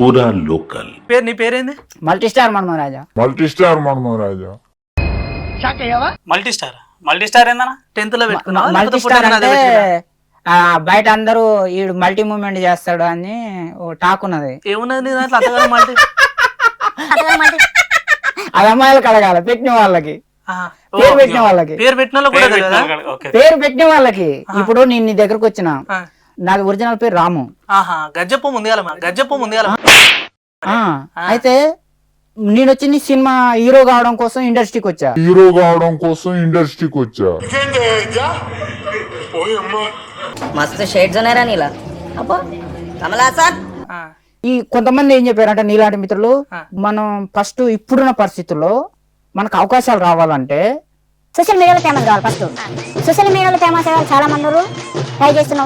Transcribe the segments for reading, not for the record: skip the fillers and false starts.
పూరా లోకల్. పేరు నీ పేరేంది? మల్టీ స్టార్ మనమరాజా. మల్టీ స్టార్ ఏందన్నా? 10th లో మల్టీ స్టార్ అంటే బయట అందరూ ఈడు మల్టీ మూవ్మెంట్ చేస్తాడు అని ఓ టాక్ ఉన్నది. ఏమున్నది నీ దాంట్లో అంతగా మల్టీ? అది అమ్మాయిలకు అడగాల, పెట్టిన వాళ్ళకి, పేరు పెట్టిన వాళ్ళకి, పేరు పెట్టిన వాళ్ళకి కూడా తెలియదా? పేరు పెట్టిన వాళ్ళకి. ఇప్పుడు నేను నీ దగ్గరకు వచ్చిన, నాది ఒరిజినల్ పేరు రాము. గజ్జప్ప ముందుగాల. అయితే నేను వచ్చింది సినిమా హీరో కావడం కోసం ఇండస్ట్రీకి వచ్చా. మస్తు షేడ్స్ ఉన్నారా నీలా? అబ్బో కమలాసన్. ఈ కొంతమంది ఏం చెప్పారంటే నీలాంటి మిత్రులు, మనం ఫస్ట్ ఇప్పుడున్న పరిస్థితుల్లో మనకు అవకాశాలు రావాలంటే సోషల్ మీడియాలో ఫేమస్ కావాలి. ఫస్ట్ సోషల్ మీడియాలో ఫేమస్ అయ్యే చాలా మంది ట్రై చేస్తున్న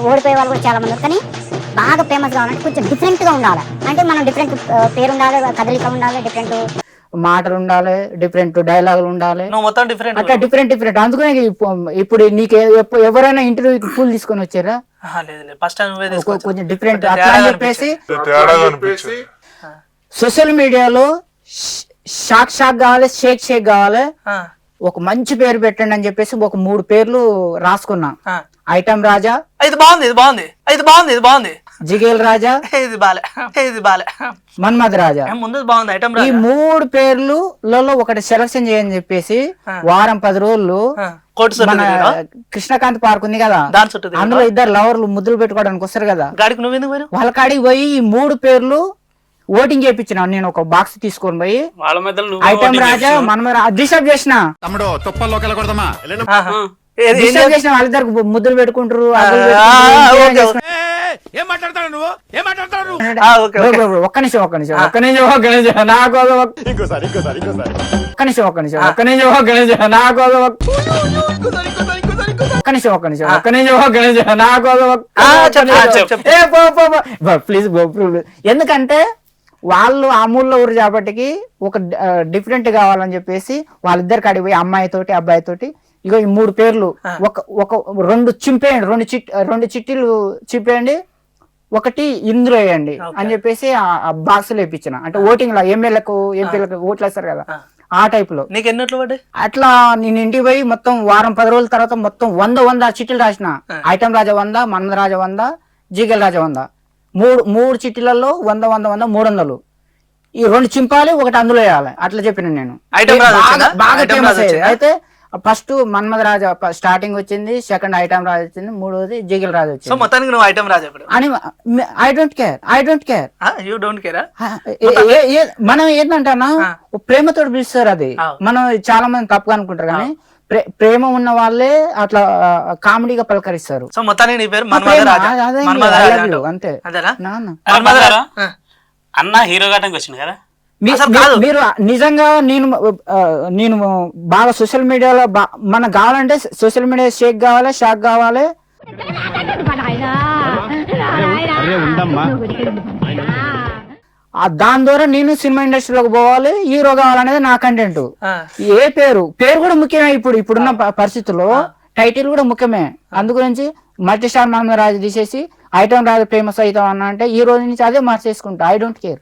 ఓడిపోయే వాళ్ళు కూడా చాలా మంది. కానీ బాగా ఫేమస్ కావాలంటే కొంచెం డిఫరెంట్ గా ఉండాలి. అంటే మనం డిఫరెంట్ పేరు ఉండాలి, కదలిక ఉండాలి, డిఫరెంట్ మాటలు ఉండాలి, డిఫరెంట్ డైలాగులు ఉండాలి, మొత్తం డిఫరెంట్ అట్లా డిఫరెంట్. అందుకనే ఇప్పుడు నీకు ఎవరైనా ఇంటర్వ్యూకి పూలు తీసుకొని వచ్చారా? కొంచెం డిఫరెంట్ అట్లా అని చెప్పేసి సోషల్ మీడియాలో షాక్ కావాలి, షేక్ కావాలి, ఒక మంచి పేరు పెట్టండి అని చెప్పేసి ఒక 3 పేర్లు రాసుకున్నా. ఐటమ్ రాజా, ఇది బాగుంది. జిగేల్ రాజా, ఇది బాలే. మన్మథ్ రాజా. ముందు బాగుంది ఐటమ్ ఈ 3 పేర్లలో ఒకటి సెలక్షన్ చేయని చెప్పేసి వారం 10 రోజులు మన కృష్ణకాంత్ పార్క్ ఉంది కదా, అందులో 2 లవర్లు ముద్దులు పెట్టుకోవడానికి వస్తారు కదా, వాళ్ళ కాడికి పోయి ఈ 3 పేర్లు ఓటింగ్ చేయించిన. నేను ఒక బాక్స్ తీసుకొని పోయి ఐటమ్ రాజా, మన్మథ్ డిస్టర్బ్ చేసిన వాళ్ళిద్దరు ముద్దులు పెట్టుకుంటారు. ఒక్క నిమిషం ప్లీజ్. ఎందుకంటే వాళ్ళు అమూల్లో ఊరు చేపట్టికి ఒక డిఫరెంట్ కావాలని చెప్పేసి వాళ్ళిద్దరికి అడిగిపోయి అమ్మాయితోటి అబ్బాయితోటి ఇగో ఈ 3 పేర్లు ఒక 2 చింపేయండి, 2 చిట్టీలు చింపేయండి, ఒకటి ఇందులో వేయండి అని చెప్పేసి ఆ బాక్స్ లో వేయించిన. అంటే ఓటింగ్ లా ఎమ్మెల్యేలకు ఎంపీలకు ఓట్లు వేస్తారు కదా, ఆ టైప్ లో. అట్లా నేను ఇంటికి పోయి మొత్తం వారం 10 రోజుల తర్వాత మొత్తం 100 చిట్టీలు రాసిన. ఐటమ్ రాజా 100, మన్మథ్ రాజా 100, జిగేల్ రాజా 100. 3 చిట్టీలలో 100 300. ఈ 2 చింపాలి, ఒకటి అందులో వేయాలి. అట్లా చెప్పిన నేను. బాగా ఫేమస్ అయ్యేది. అయితే ఫస్ట్ మన్మథ్ రాజా స్టార్టింగ్ వచ్చింది, సెకండ్ ఐటమ్ రాజా వచ్చింది, 3వది జిగేల్ రాజా వచ్చింది. అని ఐ డోంట్ కేర్. మనం ఏంటంటా ప్రేమతో పిలుస్తారు. అది మనం చాలా మంది తప్పుగా అనుకుంటారు, కానీ ప్రేమ ఉన్న వాళ్ళే అట్లా కామెడీగా పలకరిస్తారు. అంతే. అన్న హీరో గాటానికి వచ్చింది కదా. మీరు నిజంగా నేను బాగా సోషల్ మీడియాలో మనకు కావాలంటే సోషల్ మీడియా షేక్ కావాలి, షాక్ కావాలి. దాని ద్వారా నేను సినిమా ఇండస్ట్రీలోకి పోవాలి, హీరో కావాలనేది నా కంటెంట్. ఏ పేరు కూడా ముఖ్యమే. ఇప్పుడున్న పరిస్థితుల్లో టైటిల్ కూడా ముఖ్యమే. అందు గురించి మల్టీ స్టార్ మన్మథ్ రాజు తీసేసి ఐటమ్ రాజు ఫేమస్ అవుతాం అన్న అంటే ఈ రోజు నుంచి అదే మార్చేసుకుంటా. I don't care.